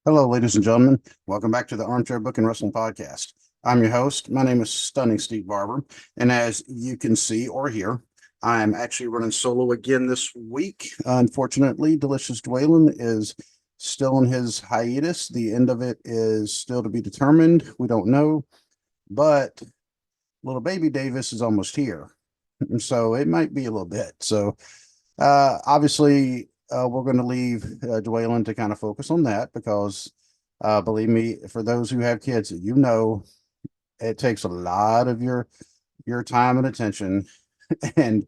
Hello, ladies and gentlemen. Welcome back to the Armchair Book and Wrestling Podcast. I'm your host. My name is Stunning Steve Barber. And as you can see or hear, I'm actually running solo again this week. Unfortunately, Delicious Dwaylen is still in his hiatus. The end of it is still to be determined. We don't know. But little baby Davis is almost here. So it might be a little bit. So obviously, we're going to leave Dwaylen to kind of focus on that because, believe me, for those who have kids, you know, it takes a lot of your time and attention, and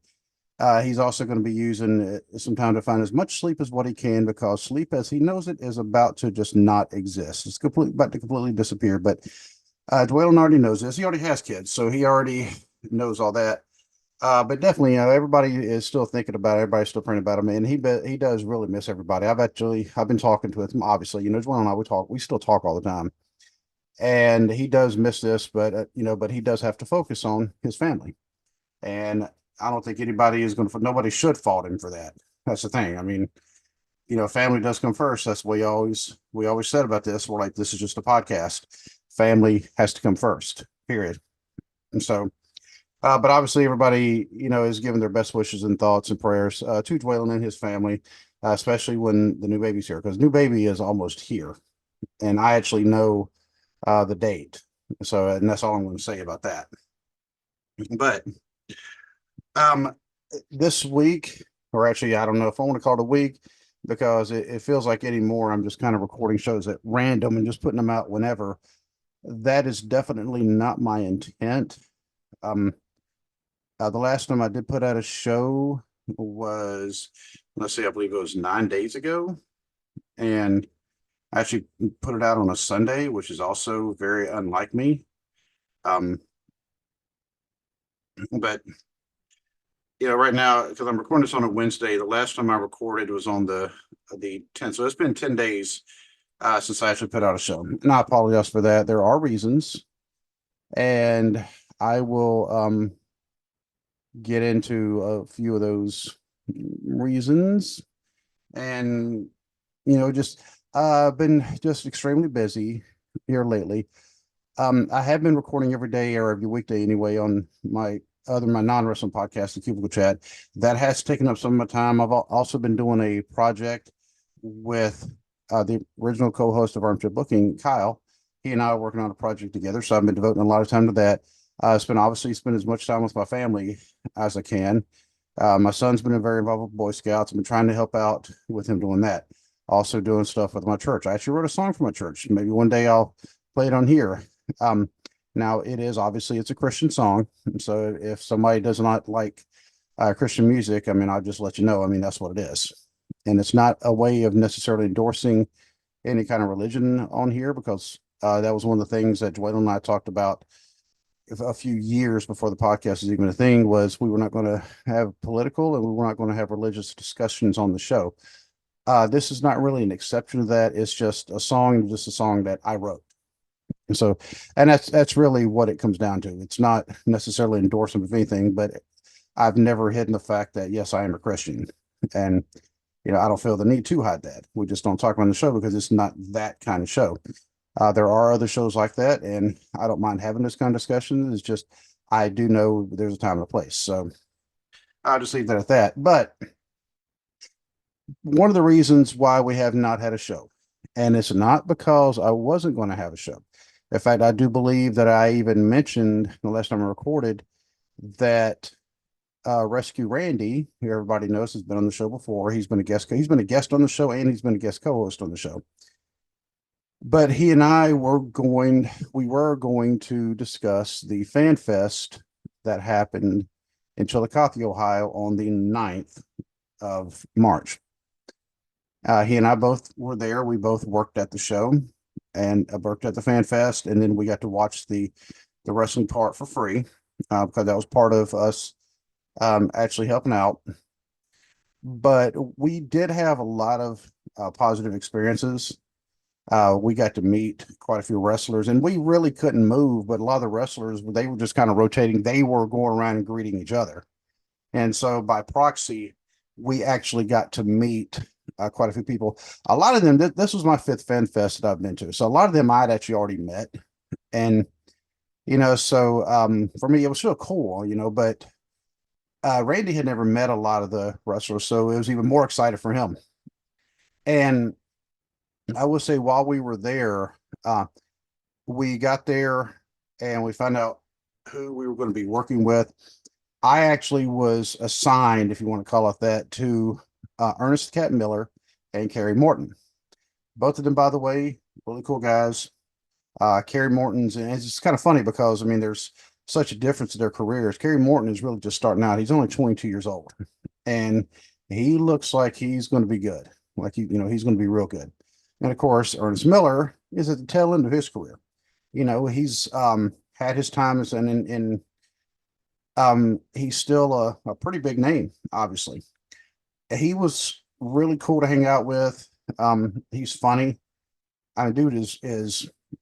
he's also going to be using some time to find as much sleep as what he can because sleep, as he knows it, is about to just not exist. It's about to completely disappear. But Dwaylen already knows this. He already has kids, so he already knows all that. But definitely, everybody is still thinking about it. Everybody's still praying about him, and he does really miss everybody. I've been talking to him. Obviously, Joel and I we still talk all the time, and he does miss this, but but he does have to focus on his family, and I don't think anybody is going to. Nobody should fault him for that. That's the thing. I mean, family does come first. That's what we always said about this. We're like, this is just a podcast. Family has to come first. Period. And so. But obviously, everybody, is giving their best wishes and thoughts and prayers to Dwaylen and his family, especially when the new baby's here, because new baby is almost here, and I actually know the date. So, and that's all I'm going to say about that. But um, this week, or actually, I don't know if I want to call it a week, because it feels like anymore. I'm just kind of recording shows at random and just putting them out whenever. That is definitely not my intent. Um, the last time I did put out a show was, let's see, I believe it was 9 days ago. And I actually put it out on a Sunday, which is also very unlike me. Um, but right now, because I'm recording this on a Wednesday, the last time I recorded was on the 10th. So it's been 10 days since I actually put out a show. And I apologize for that. There are reasons. And I will get into a few of those reasons. And just been just extremely busy here lately. I have been recording every day or every weekday anyway on my non-wrestling podcast, the Cubicle Chat. That has taken up some of my time. I've also been doing a project with the original co-host of Armchair Booking, Kyle. He and I are working on a project together, so I've been devoting a lot of time to that. Spend as much time with my family as I can. My son's been very involved with Boy Scouts. I've been trying to help out with him doing that. Also doing stuff with my church. I actually wrote a song for my church. Maybe one day I'll play it on here. Um, Now it's a Christian song. So if somebody does not like Christian music, I mean, I'll just let you know. I mean, that's what it is. And it's not a way of necessarily endorsing any kind of religion on here because that was one of the things that Dwayne and I talked about a few years before the podcast is even a thing was we were not going to have political and we were not going to have religious discussions on the show. This is not really an exception to that. It's just a song that I wrote. And so, and that's really what it comes down to. It's not necessarily endorsement of anything, but I've never hidden the fact that yes, I am a Christian, and I don't feel the need to hide that. We just don't talk about the show because it's not that kind of show. There are other shows like that, and I don't mind having this kind of discussion. It's just I do know there's a time and a place, so I'll just leave that at that. But one of the reasons why we have not had a show, and it's not because I wasn't going to have a show. In fact, I do believe that I even mentioned the last time I recorded that Rescue Randy, who everybody knows has been on the show before. He's been a guest. He's been a guest on the show, and he's been a guest co-host on the show. But he and I we were going to discuss the fan fest that happened in Chillicothe, Ohio on the 9th of March. He and I both were there. We both worked at the show and worked at the fan fest, and then we got to watch the wrestling part for free because that was part of us actually helping out. But we did have a lot of positive experiences. We got to meet quite a few wrestlers, and we really couldn't move. But a lot of the wrestlers, they were just kind of rotating. They were going around and greeting each other, and so by proxy, we actually got to meet quite a few people. A lot of them, this was my fifth Fan Fest that I've been to. So a lot of them I'd actually already met. And, so for me, it was still cool, but Randy had never met a lot of the wrestlers. So it was even more excited for him. And I would say while we were there, we got there and we found out who we were going to be working with. I actually was assigned, if you want to call it that, to Ernest Cat Miller and Kerry Morton. Both of them, by the way, really cool guys. Kerry Morton's, and it's kind of funny because, I mean, there's such a difference in their careers. Kerry Morton is really just starting out. He's only 22 years old, and he looks like he's going to be good. Like, he's going to be real good. And of course, Ernest Miller is at the tail end of his career. He's had his times, and he's still a pretty big name, obviously. He was really cool to hang out with. He's funny. I mean, dude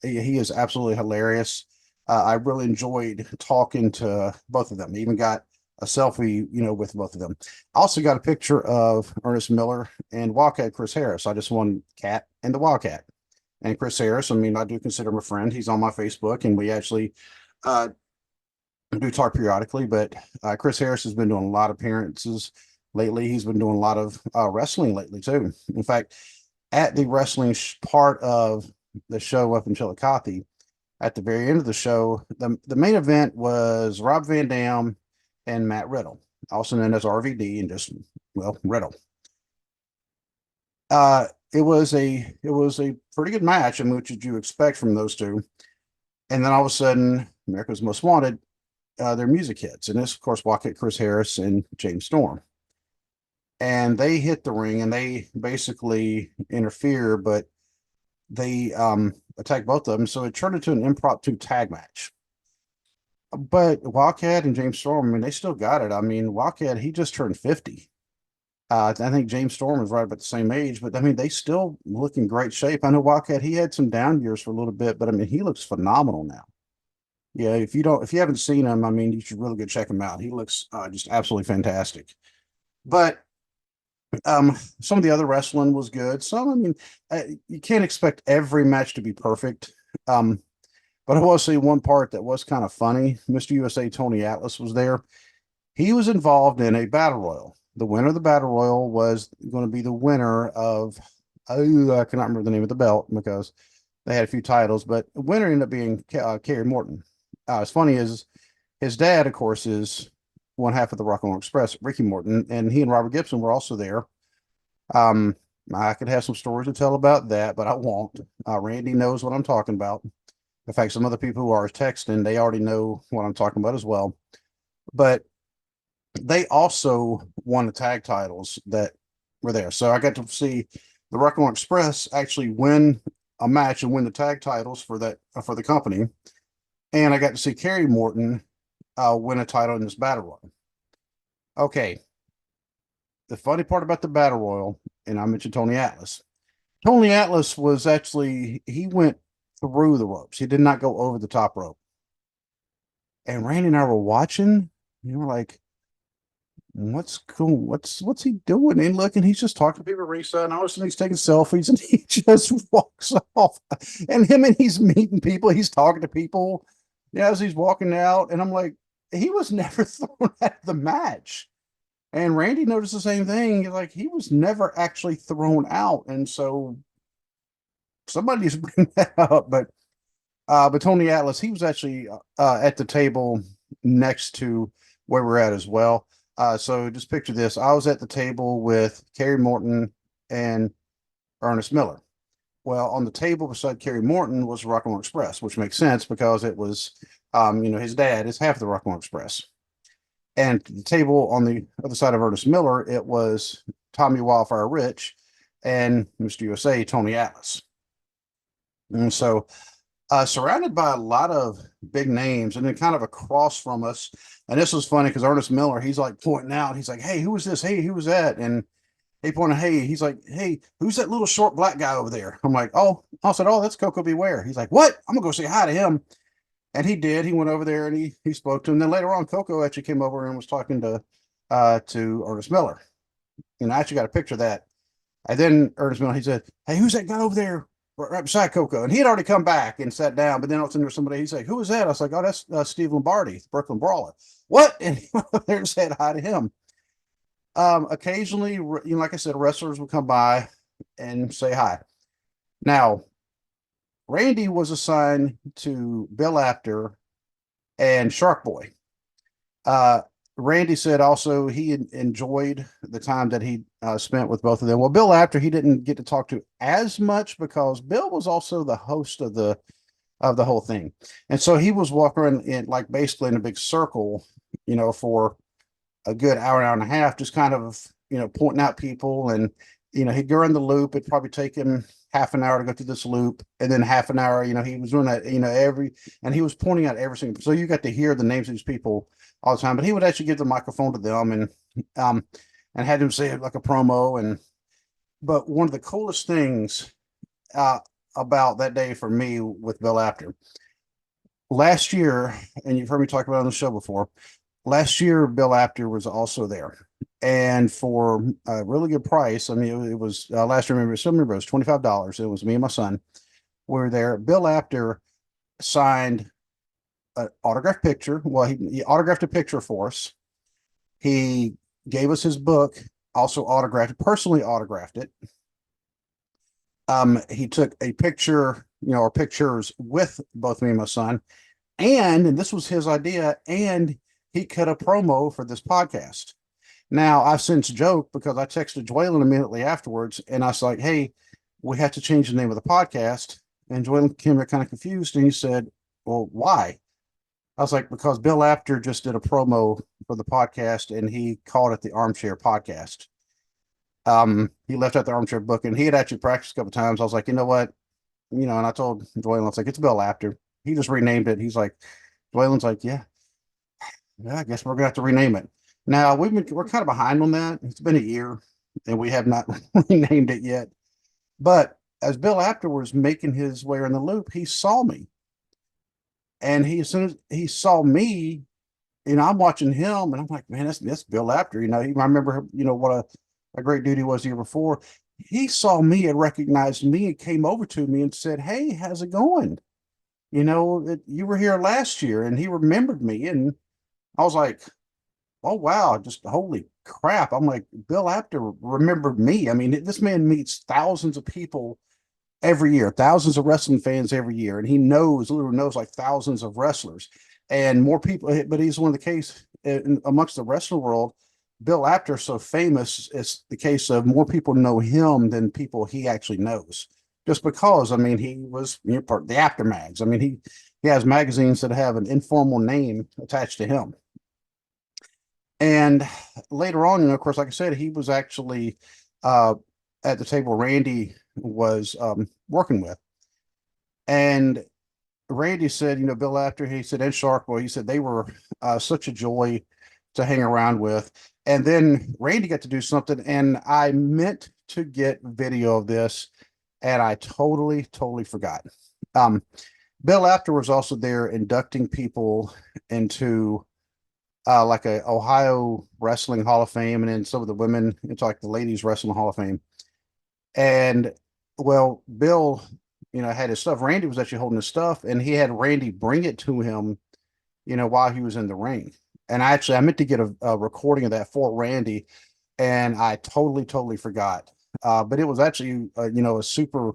he is absolutely hilarious. I really enjoyed talking to both of them. I even got a selfie, with both of them. I also got a picture of Ernest Miller and Wildcat Chris Harris. I just won Cat and the Wildcat. And Chris Harris, I mean, I do consider him a friend. He's on my Facebook, and we actually do talk periodically. But Chris Harris has been doing a lot of appearances lately. He's been doing a lot of wrestling lately, too. In fact, at the wrestling part of the show up in Chillicothe, at the very end of the show, the main event was Rob Van Dam and Matt Riddle, also known as RVD, and just, well, Riddle. It was a pretty good match, and what did you expect from those two? And then all of a sudden, America's Most Wanted, their music hits, and this, of course, Wildcat Chris Harris and James Storm, and they hit the ring and they basically interfere, but they attack both of them, so it turned into an impromptu tag match. But Wildcat and James Storm, I mean, they still got it. I mean, Wildcat, he just turned 50. I think James Storm is right about the same age, but I mean, they still look in great shape. I know Wildcat, he had some down years for a little bit, but I mean, he looks phenomenal now. Yeah, if you haven't seen him, I mean, you should really go check him out. He looks just absolutely fantastic. But some of the other wrestling was good. Some, I mean, you can't expect every match to be perfect. But I will say one part that was kind of funny. Mr. USA Tony Atlas was there. He was involved in a battle royal. The winner of the battle royal was going to be the winner of, I cannot remember the name of the belt because they had a few titles, but the winner ended up being Kerry Morton. As funny as his dad, of course, is one half of the Rock and Roll Express, Ricky Morton, and he and Robert Gibson were also there. I could have some stories to tell about that, but I won't. Randy knows what I'm talking about. In fact, some other people who are texting, they already know what I'm talking about as well. But they also won the tag titles that were there. So I got to see the Rock and Roll Express actually win a match and win the tag titles for the company. And I got to see Kerry Morton win a title in this battle royal. Okay. The funny part about the battle royal, and I mentioned Tony Atlas. Tony Atlas was actually, he went through the ropes. He did not go over the top rope. And Randy and I were watching, and we're like, what's cool? What's he doing? And look, and he's just talking to people ringside, and all of a sudden he's taking selfies, and he just walks off. And he's meeting people, he's talking to people, as he's walking out. And I'm like, he was never thrown out of the match. And Randy noticed the same thing. Like, he was never actually thrown out. And so somebody needs to bring that up. But Tony Atlas, he was actually at the table next to where we're at as well. So just picture this. I was at the table with Kerry Morton and Ernest Miller. Well, on the table beside Kerry Morton was Rock and Roll Express, which makes sense because it was, his dad is half the Rock and Roll Express. And the table on the other side of Ernest Miller, it was Tommy Wildfire Rich and Mr. USA Tony Atlas. And so surrounded by a lot of big names, and then kind of across from us. And this was funny because Ernest Miller, he's like pointing out, he's like, hey, who was this? Hey, who was that? And he pointed, hey, he's like, hey, who's that little short black guy over there? I'm like, oh, I said, oh, that's Coco Beware. He's like, what? I'm gonna go say hi to him. And he did. He went over there and he spoke to him. Then later on, Coco actually came over and was talking to Ernest Miller. And I actually got a picture of that. And then Ernest Miller, he said, "Hey, who's that guy over there right beside Coco?" And he had already come back and sat down. But then all of a sudden there was somebody. He's like, "Who is that?" I was like, "Oh, that's Steve Lombardi, Brooklyn Brawler." What? And he went over there and said hi to him. Occasionally, like I said, wrestlers would come by and say hi. Now, Randy was assigned to Bill Apter and Shark Boy. Uh, Randy said also he enjoyed the time that he spent with both of them. Well, Bill Apter he didn't get to talk to as much because Bill was also the host of the whole thing, and so he was walking in like basically in a big circle, for a good hour and a half, just kind of pointing out people, and he'd go around the loop. It'd probably take him half an hour to go through this loop, and then half an hour. He was doing that. And he was pointing out every single. So you got to hear the names of these people all the time. But he would actually give the microphone to them um and had them say like a promo. And but one of the coolest things uh about that day for me with Bill Apter last year, and you've heard me talk about it on the show before. Last year, Bill Apter was also there, and for a really good price. I mean, it was last year. Remember, it was $25. It was me and my son. We were there. Bill Apter signed an autographed picture. Well, he autographed a picture for us. He gave us his book, also autographed, personally autographed it. He took a picture, or pictures with both me and my son, and this was his idea, and he cut a promo for this podcast. Now, I've since joked because I texted Joylin immediately afterwards, and I was like, "Hey, we have to change the name of the podcast." And Joylin came kind of confused, and he said, "Well, why?" I was like, "Because Bill Apter just did a promo for the podcast, and he called it the Armchair Podcast." He left out the armchair book, and he had actually practiced a couple times. I was like, "You know what?" And I told Joylin, I was like, "It's Bill Apter." He just renamed it. He's like, Joylin's like, yeah, I guess we're gonna have to rename it. Now we're kind of behind on that. It's been a year and we have not renamed it yet. But as Bill Apter was making his way in the loop, he saw me. And as soon as he saw me, I'm watching him and I'm like, man, that's Bill Apter. I remember, what a great dude he was the year before. He saw me and recognized me and came over to me and said, "Hey, how's it going? You were here last year." And he remembered me. And I was like, "Oh wow, just holy crap." I'm like, Bill Apter remembered me. I mean, this man meets thousands of people every year, thousands of wrestling fans every year, and he literally knows like thousands of wrestlers and more people. But he's one of the case amongst the wrestling world. Bill Apter is so famous. It's the case of more people know him than people he actually knows. Just because, I mean, he was part of the Aftermags. I mean, he has magazines that have an informal name attached to him. And later on, of course, like I said, he was actually uh, at the table Randy was working with. And Randy said, Bill Apter, he said, and Shark Boy, he said they were such a joy to hang around with. And then Randy got to do something, and I meant to get video of this, and I totally, totally forgot. Um, Bill Apter was also there inducting people into like a Ohio Wrestling Hall of Fame, and then some of the women, it's like the Ladies Wrestling Hall of Fame. And well, Bill, had his stuff. Randy was actually holding his stuff, and he had Randy bring it to him, while he was in the ring. And I meant to get a recording of that for Randy, and I totally, totally forgot. But it was actually, a super,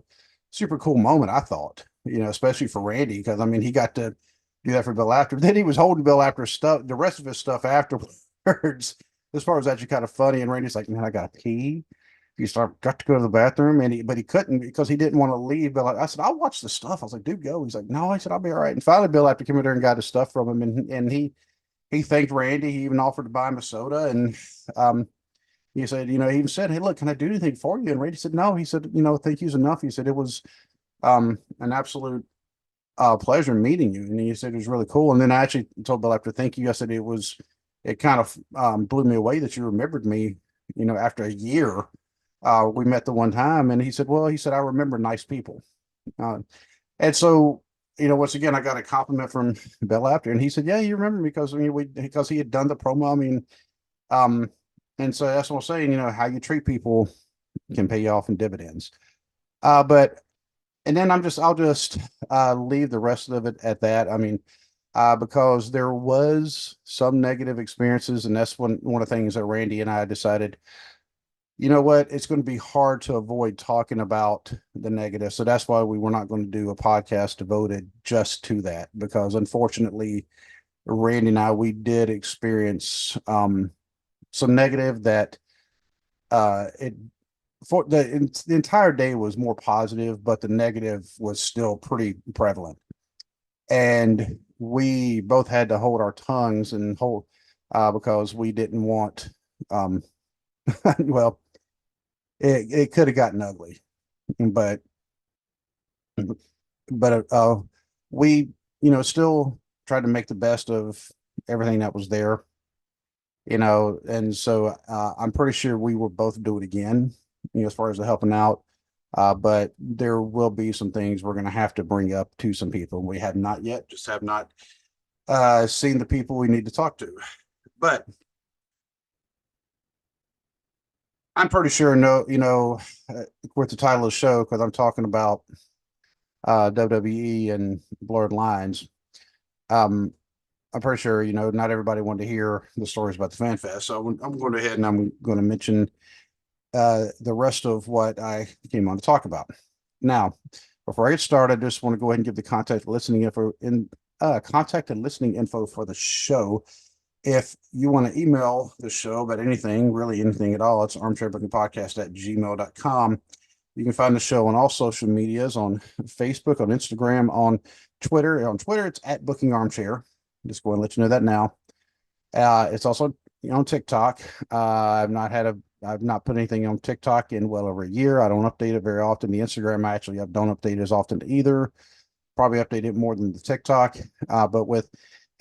super cool moment, I thought, especially for Randy, because I mean, he got to do that for Bill Apter. Then he was holding Bill Apter's stuff, the rest of his stuff afterwards. This part was actually kind of funny. And Randy's like, "Man, I got to pee." Got to go to the bathroom, but he couldn't because he didn't want to leave. Bill, I said, "I'll watch the stuff." I was like, "Dude, go." He's like, "No." I said, "I'll be all right." And finally, Bill Apter came in there and got his stuff from him, and he thanked Randy. He even offered to buy him a soda, and he said, he even said, "Hey, look, can I do anything for you?" And Randy said, "No." He said, "Thank you's enough." He said, "It was an absolute pleasure meeting you." And he said it was really cool. And then I actually told Bill Apter, "Thank you." I said it kind of blew me away that you remembered me, after a year. We met the one time, and he said, "Well," he said, "I remember nice people." Uh, and so, once again, I got a compliment from Bill Apter, and he said, "Yeah, you remember me because because he had done the promo." I mean, and so that's what I'm saying. How you treat people can pay you off in dividends. But and then I'll just leave the rest of it at that. I mean, because there was some negative experiences, and that's one of the things that Randy and I decided, you know what, it's going to be hard to avoid talking about the negative. So that's why we were not going to do a podcast devoted just to that, because unfortunately, Randy and I, we did experience some negative that it for the entire day was more positive, but the negative was still pretty prevalent. And we both had to hold our tongues and hold because we didn't want um well, it could have gotten ugly, but but we, still tried to make the best of everything that was there, and so I'm pretty sure we will both do it again, as far as the helping out. But there will be some things we're going to have to bring up to some people. We have not yet, just have not seen the people we need to talk to. But I'm pretty sure, no, with the title of the show, because I'm talking about WWE and blurred lines. Um, I'm pretty sure, not everybody wanted to hear the stories about the fan fest. So I'm going ahead and I'm going to mention the rest of what I came on to talk about. Now, before I get started, I just want to go ahead and give the contact and listening info for the show. If you want to email the show about anything, really anything at all, it's armchairbookingpodcast@gmail.com. You can find the show on all social medias, on Facebook, on Instagram, on Twitter. On Twitter, it's at Booking Armchair. Just going to let you know that now. It's also on TikTok. I've not put anything on TikTok in well over a year. I don't update it very often. The Instagram, I don't update as often either. Probably update it more than the TikTok. But with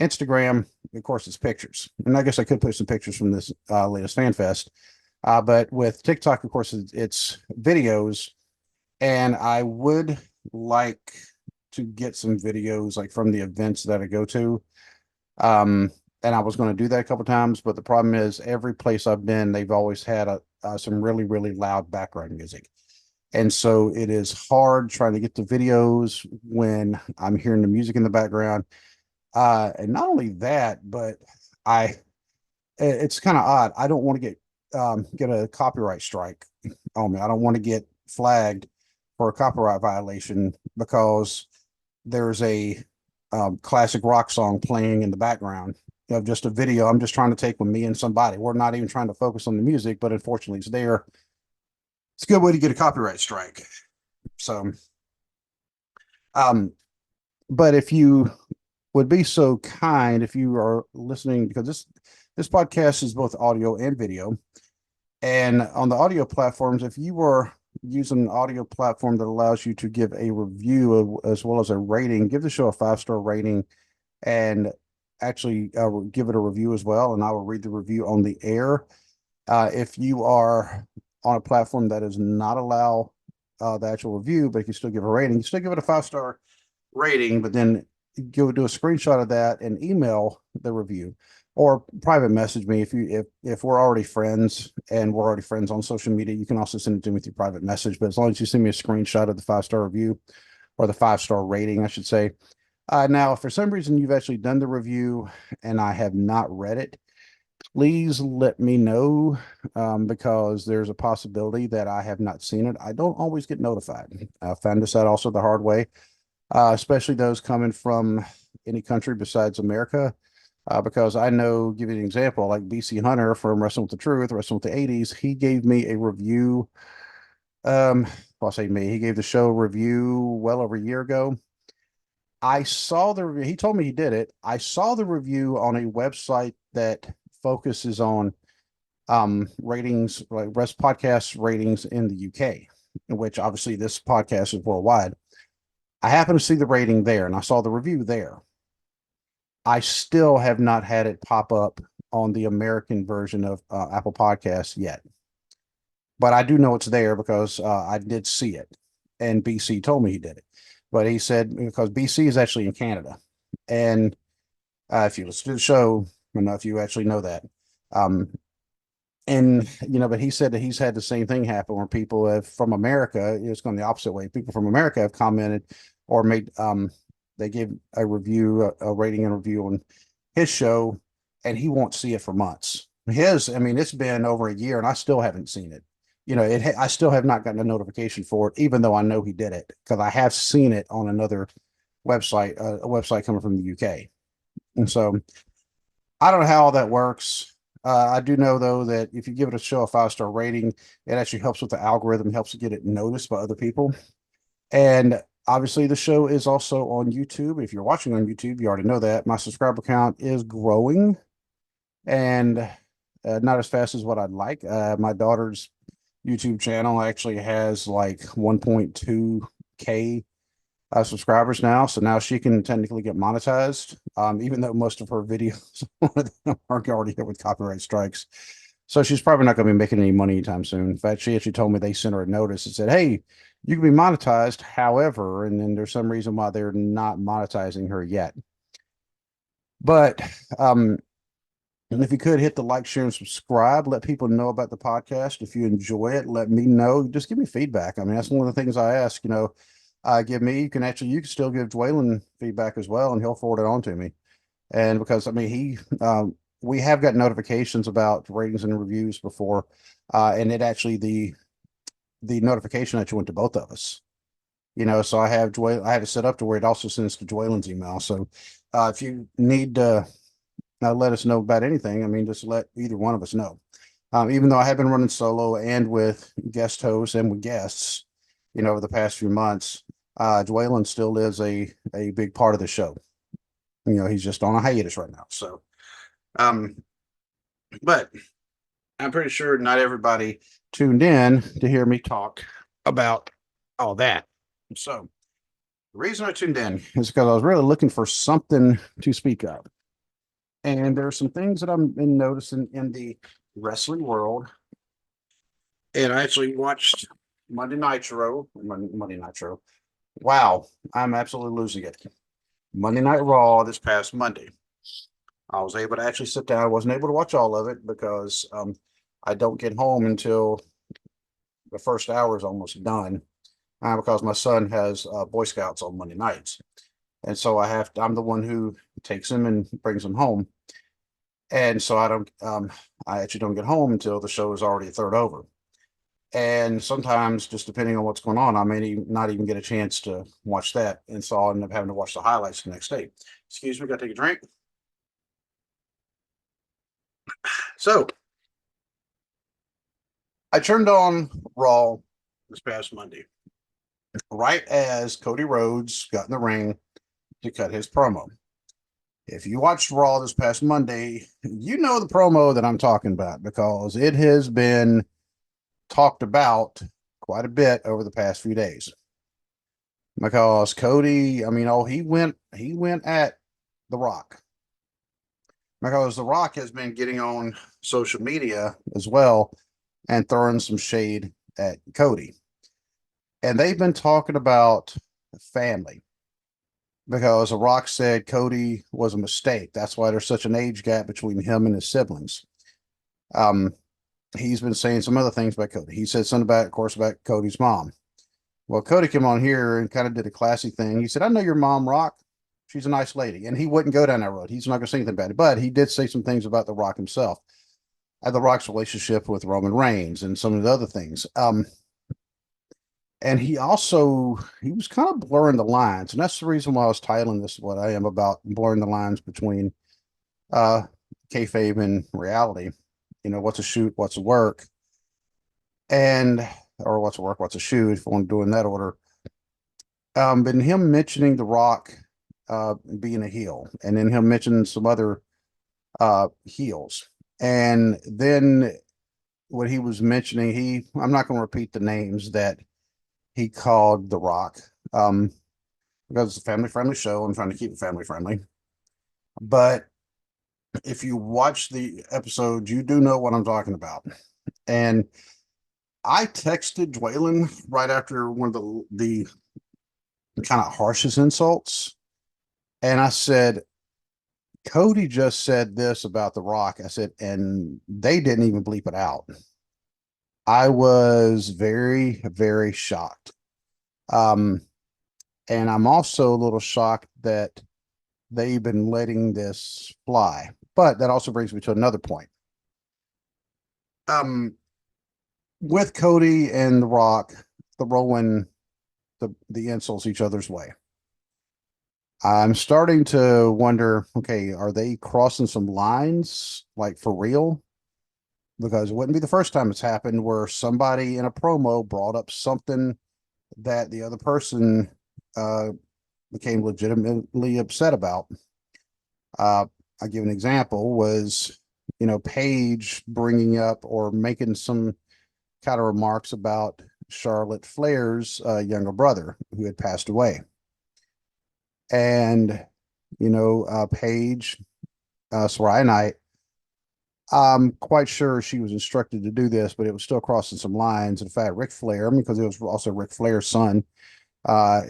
Instagram, of course, it's pictures. And I guess I could put some pictures from this latest Fan Fest. But with TikTok, of course, it's videos. And I would like to get some videos like from the events that I go to. And I was going to do that a couple times, but the problem is every place I've been, they've always had some really, really loud background music. And so it is hard trying to get the videos when I'm hearing the music in the background. And not only that, but I, it's kind of odd. I don't want to get a copyright strike on me. I don't want to get flagged for a copyright violation because there's a classic rock song playing in the background of just a video I'm just trying to take with me and somebody. We're not even trying to focus on the music, but unfortunately it's there. It's a good way to get a copyright strike. So, um, but if you would be so kind, if you are listening, because this podcast is both audio and video, and on the audio platforms, if you are using an audio platform that allows you to give a review as well as a rating, give the show a 5-star rating, and actually give it a review as well, and I will read the review on the air. If you are on a platform that does not allow the actual review, but you still give a rating, you still give it a 5-star rating, but then do a screenshot of that and email the review, or private message me if we're already friends and we're already friends on social media. You can also send it to me through private message, but as long as you send me a screenshot of the 5-star review, or the 5-star rating, I should say. Now, if for some reason you've actually done the review and I have not read it, please let me know, because there's a possibility that I have not seen it. I don't always get notified. I found this out also the hard way, especially those coming from any country besides America. Because I know, give you an example, like BC Hunter from Wrestling with the Truth, Wrestling with the 80s, he gave me a review. I'll say me, he gave the show a review well over a year ago. I saw the review. He told me he did it. I saw the review on a website that focuses on ratings, like rest podcast ratings in the UK, in which obviously this podcast is worldwide. I happened to see the rating there, and I saw the review there. I still have not had it pop up on the American version of Apple Podcasts yet, but I do know it's there because I did see it, and BC told me he did it. But he said, because BC is actually in Canada, and if you listen to the show, I don't know if you actually know that. Um, And but he said that he's had the same thing happen where people have from America, it's gone the opposite way. People from America have commented or made they gave a review, a rating and review on his show, and he won't see it for months. I mean, it's been over a year and I still haven't seen it. I still have not gotten a notification for it, even though I know he did it because I have seen it on another website, a website coming from the UK. And so I don't know how all that works. I do know though that if you give it a show a 5-star rating, it actually helps with the algorithm, helps to get it noticed by other people. And obviously, the show is also on YouTube. If you're watching on YouTube, you already know that my subscriber count is growing and not as fast as what I'd like. My daughter's YouTube channel actually has like 1.2K subscribers now. So now she can technically get monetized, even though most of her videos are already hit with copyright strikes. So she's probably not going to be making any money anytime soon. In fact, she actually told me they sent her a notice and said, "Hey, you can be monetized. However," and then there's some reason why they're not monetizing her yet. But if you could hit the like, share, and subscribe, let people know about the podcast. If you enjoy it, let me know. Just give me feedback. I mean, that's one of the things I ask, give me, you can still give Dwaylen feedback as well, and he'll forward it on to me. And because, I mean, we have got notifications about ratings and reviews before, and it actually, the notification actually went to both of us. So I have it set up to where it also sends to Dwaylen's email. So if you need to let us know about anything, I mean, just let either one of us know. Even though I have been running solo and with guest hosts and with guests, over the past few months, Dwaylen still is a big part of the show. He's just on a hiatus right now. So, but I'm pretty sure not everybody tuned in to hear me talk about all that. So the reason I tuned in is because I was really looking for something to speak of. And there are some things that I've been noticing in the wrestling world. And I actually watched Monday Nitro. Monday Nitro. Wow, I'm absolutely losing it. Monday Night Raw this past Monday. I was able to actually sit down. I wasn't able to watch all of it because I don't get home until the first hour is almost done because my son has Boy Scouts on Monday nights. And so I'm the one who takes him and brings him home. And so I actually don't get home until the show is already a third over. And sometimes, just depending on what's going on, I may not even get a chance to watch that. And so I'll end up having to watch the highlights the next day. Excuse me, got to take a drink. So I turned on Raw this past Monday, right as Cody Rhodes got in the ring to cut his promo. If you watched Raw this past Monday, you know the promo that I'm talking about because it has been talked about quite a bit over the past few days. Because Cody, I mean, he went at The Rock. Because The Rock has been getting on social media as well and throwing some shade at Cody. And they've been talking about family because The Rock said Cody was a mistake. That's why there's such an age gap between him and his siblings. He's been saying some other things about Cody. He said something about, of course, about Cody's mom. Well, Cody came on here and kind of did a classy thing. He said, "I know your mom, Rock. She's a nice lady." And he wouldn't go down that road. He's not going to say anything about it. But he did say some things about The Rock himself, The Rock's relationship with Roman Reigns and some of the other things. And he was kind of blurring the lines. And that's the reason why I was titling this what I am about, blurring the lines between kayfabe and reality. What's a shoot, what's a work, or what's a work, what's a shoot, if I want to do in that order. But him mentioning The Rock being a heel, and then him mentioning some other heels. And then what he was mentioning, I'm not going to repeat the names that he called The Rock because it's a family-friendly show. I'm trying to keep it family-friendly. But if you watch the episode, you do know what I'm talking about. And I texted Dwaylen right after one of the kind of harshest insults. And I said, Cody just said this about The Rock. I said, and they didn't even bleep it out. I was very, very shocked. Um, and I'm also a little shocked that they've been letting this fly. But that also brings me to another point. Um, with Cody and The Rock, throwing the insults each other's way. I'm starting to wonder, okay, are they crossing some lines like for real? Because it wouldn't be the first time it's happened where somebody in a promo brought up something that the other person uh, became legitimately upset about. I give an example was, Paige bringing up or making some kind of remarks about Charlotte Flair's younger brother who had passed away. And, Paige, Soraya Knight, I'm quite sure she was instructed to do this, but it was still crossing some lines. In fact, Ric Flair, because it was also Ric Flair's son,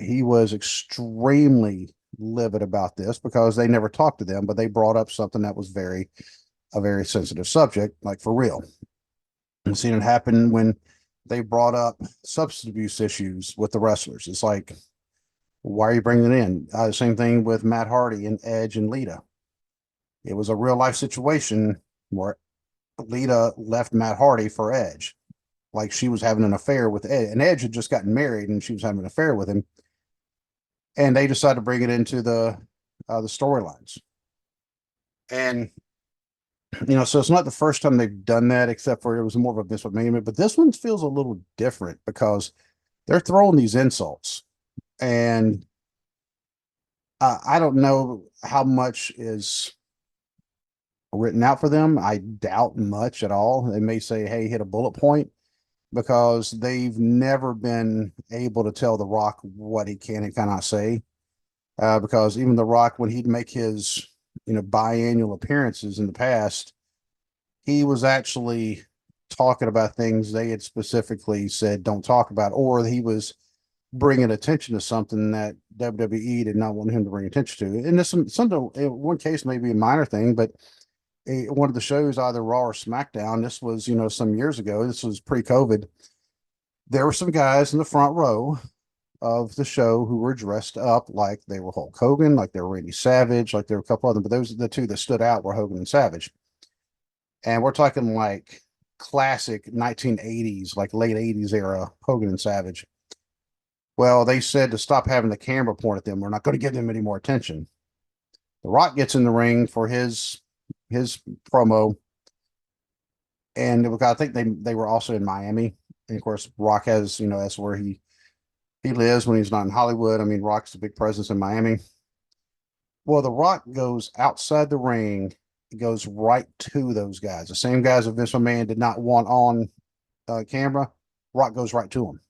he was extremely livid about this because they never talked to them, but they brought up something that was a very sensitive subject, like for real. I've seen it happen when they brought up substance abuse issues with the wrestlers. It's like, why are you bringing it in? Same thing with Matt Hardy and Edge and Lita. It was a real life situation where Lita left Matt Hardy for Edge. Like she was having an affair with Edge, and Edge had just gotten married and she was having an affair with him. And they decided to bring it into the storylines. And so it's not the first time they've done that, except for it was more of a mismanagement. But this one feels a little different because they're throwing these insults, and I don't know how much is written out for them. I doubt much at all. They may say, "Hey, hit a bullet point," because they've never been able to tell The Rock what he can and cannot say. Because even The Rock, when he'd make his biannual appearances in the past, he was actually talking about things they had specifically said don't talk about, or he was bringing attention to something that WWE did not want him to bring attention to. And this something in one case may be a minor thing, but one of the shows, either Raw or SmackDown, this was some years ago. This was pre-COVID. There were some guys in the front row of the show who were dressed up like they were Hulk Hogan, like they were Randy Savage, like there were a couple of them, but those are the two that stood out were Hogan and Savage. And we're talking like classic 1980s, like late 80s era Hogan and Savage. Well, they said to stop having the camera point at them. We're not going to give them any more attention. The Rock gets in the ring for his promo, and I think they were also in Miami. And of course, Rock has that's where he lives when he's not in Hollywood. I mean, Rock's a big presence in Miami. Well, The Rock goes outside the ring, goes right to those guys. The same guys that Vince McMahon did not want on camera, Rock goes right to them.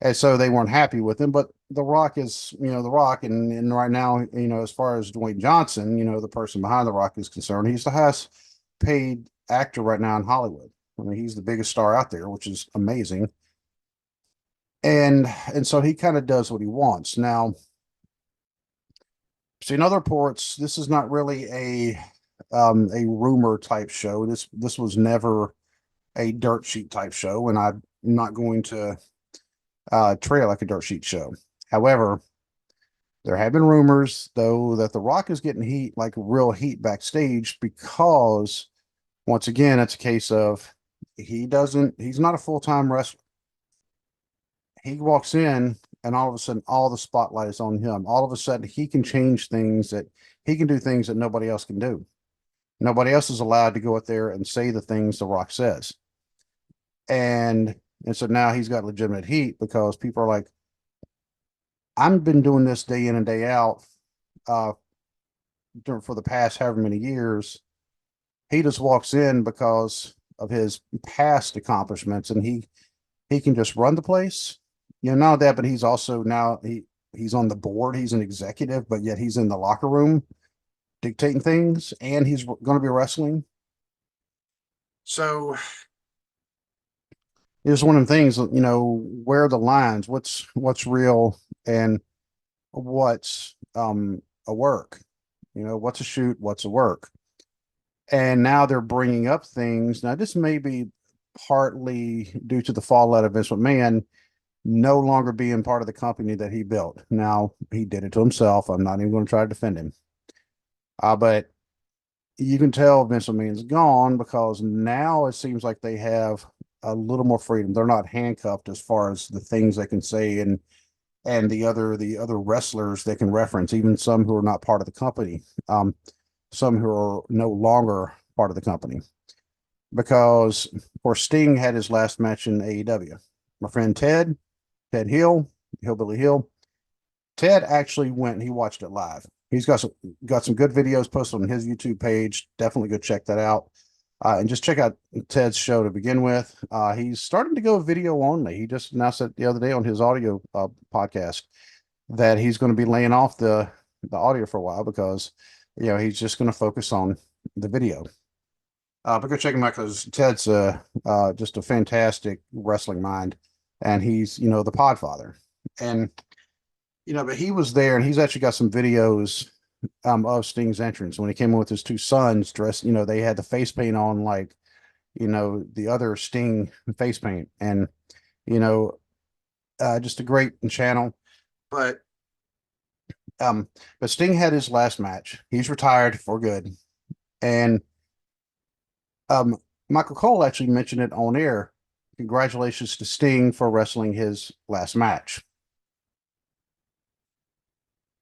And so they weren't happy with him. But The Rock is, The Rock. And right now, as far as Dwayne Johnson, the person behind The Rock is concerned, he's the highest paid actor right now in Hollywood. I mean, he's the biggest star out there, which is amazing. And so he kind of does what he wants. Now, see, in other reports, this is not really a rumor type show. This was never a dirt sheet type show, and I'm not going to treat it like a dirt sheet show. However, there have been rumors though that The Rock is getting heat, like real heat backstage, because once again, it's a case of he's not a full-time wrestler. He walks in and all of a sudden all the spotlight is on him. All of a sudden he can change things that he can do things that nobody else can do. Nobody else is allowed to go out there and say the things The Rock says. And so now he's got legitimate heat because people are like, I've been doing this day in and day out uh, for the past however many years. He just walks in because of his past accomplishments, and he can just run the place. Not that, but he's also now he's on the board. He's an executive, but yet he's in the locker room dictating things, and he's going to be wrestling. So it's one of the things, where are the lines? What's real and what's a work? what's a shoot, what's a work. And now they're bringing up things. Now, this may be partly due to the fallout of Vince McMahon no longer being part of the company that he built. Now, he did it to himself. I'm not even going to try to defend him. But you can tell Vince McMahon's gone because now it seems like they have a little more freedom. They're not handcuffed as far as the things they can say and the other wrestlers they can reference, even some who are not part of the company, some who are no longer part of the company. Because, of course, Sting had his last match in AEW. My friend Ted Hill, Hillbilly Hill, Ted actually went and he watched it live. He's got some good videos posted on his YouTube page. Definitely go check that out. And just check out Ted's show to begin with. He's starting to go video only. He just announced it the other day on his audio podcast that he's going to be laying off the audio for a while because he's just going to focus on the video. But go check him out because Ted's just a fantastic wrestling mind, and he's the Podfather, and but he was there, and he's actually got some videos of Sting's entrance when he came in with his two sons dressed. They had the face paint on like the other Sting face paint, and just a great channel. But Sting had his last match. He's retired for good, and Michael Cole actually mentioned it on air. Congratulations to Sting for wrestling his last match.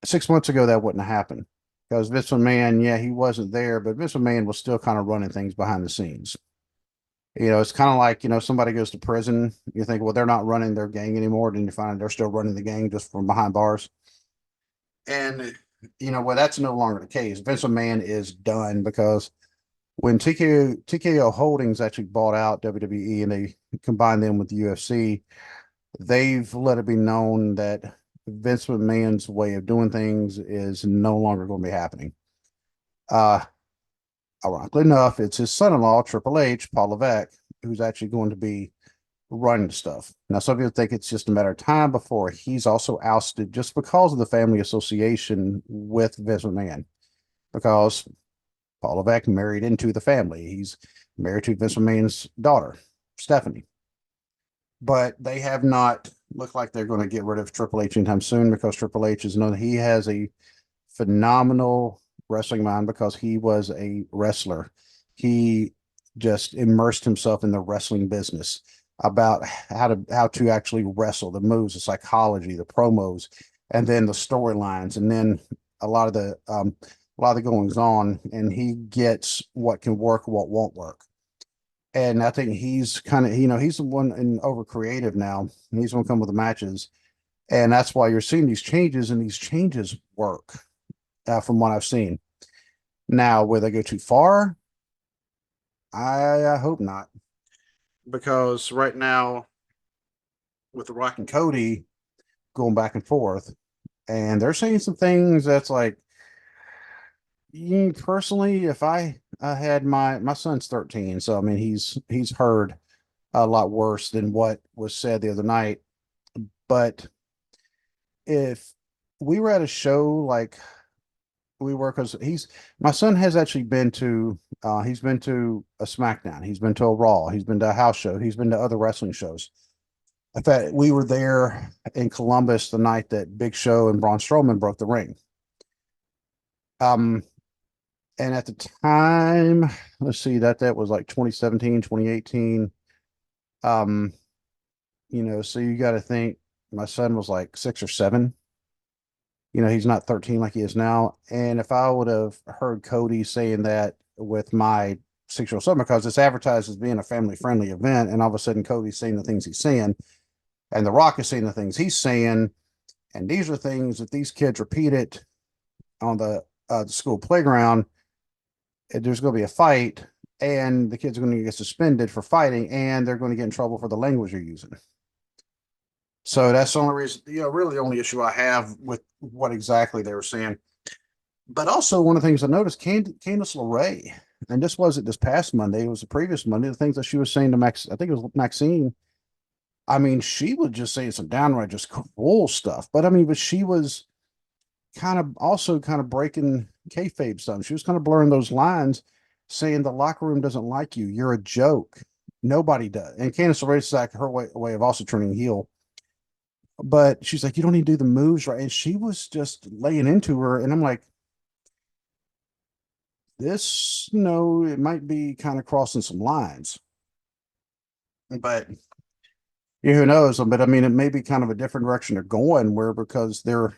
6 months ago, that wouldn't have happened because Vince McMahon, yeah, he wasn't there, but Vince McMahon was still kind of running things behind the scenes. It's kind of like, somebody goes to prison. You think, well, they're not running their gang anymore. Then you find they're still running the gang just from behind bars. And, well, that's no longer the case. Vince McMahon is done because when TKO Holdings actually bought out WWE and they combined them with the UFC, they've let it be known that Vince McMahon's way of doing things is no longer going to be happening. Ironically enough, it's his son-in-law, Triple H, Paul Levesque, who's actually going to be running stuff. Now, some people think it's just a matter of time before he's also ousted just because of the family association with Vince McMahon. Because Paul Levesque married into the family. He's married to Vince McMahon's daughter, Stephanie. But they have not looked like they're going to get rid of Triple H anytime soon because Triple H is known he has a phenomenal wrestling mind because he was a wrestler. He just immersed himself in the wrestling business about how to actually wrestle, the moves, the psychology, the promos, and then the storylines, and then a lot of the goings on, and he gets what can work, what won't work. And I think he's kind of, he's the one in over creative now. He's the one come with the matches. And that's why you're seeing these changes, and these changes work from what I've seen. Now, will they go too far? I hope not. Because right now, with The Rock and Cody going back and forth, and they're saying some things that's like, personally, if I had my son's 13, so I mean he's heard a lot worse than what was said the other night. But if we were at a show like we were, because my son has actually been to he's been to a SmackDown, he's been to a Raw, he's been to a house show, he's been to other wrestling shows. In fact, we were there in Columbus the night that Big Show and Braun Strowman broke the ring. And at the time, let's see, that was like 2017, 2018. So you got to think my son was like 6 or 7. He's not 13 like he is now. And if I would have heard Cody saying that with my 6-year-old son, because it's advertised as being a family friendly event, and all of a sudden Cody's saying the things he's saying, and The Rock is saying the things he's saying, and these are things that these kids repeated on the school playground. There's going to be a fight, and the kids are going to get suspended for fighting, and they're going to get in trouble for the language you're using. So that's the only reason, really the only issue I have with what exactly they were saying. But also, one of the things I noticed, Candice LeRae, and this wasn't this past Monday, it was the previous Monday, the things that she was saying to Max, I think it was Maxine. I mean, she was just saying some downright just cool stuff. But I mean, but she was kind of breaking kayfabe stuff. She was kind of blurring those lines, saying the locker room doesn't like you. You're a joke. Nobody does. And Candice LeRae is like her way of also turning heel. But she's like, you don't need to do the moves right. And she was just laying into her. And I'm like, this, it might be kind of crossing some lines. But who knows? But I mean, it may be kind of a different direction they're going, where because they're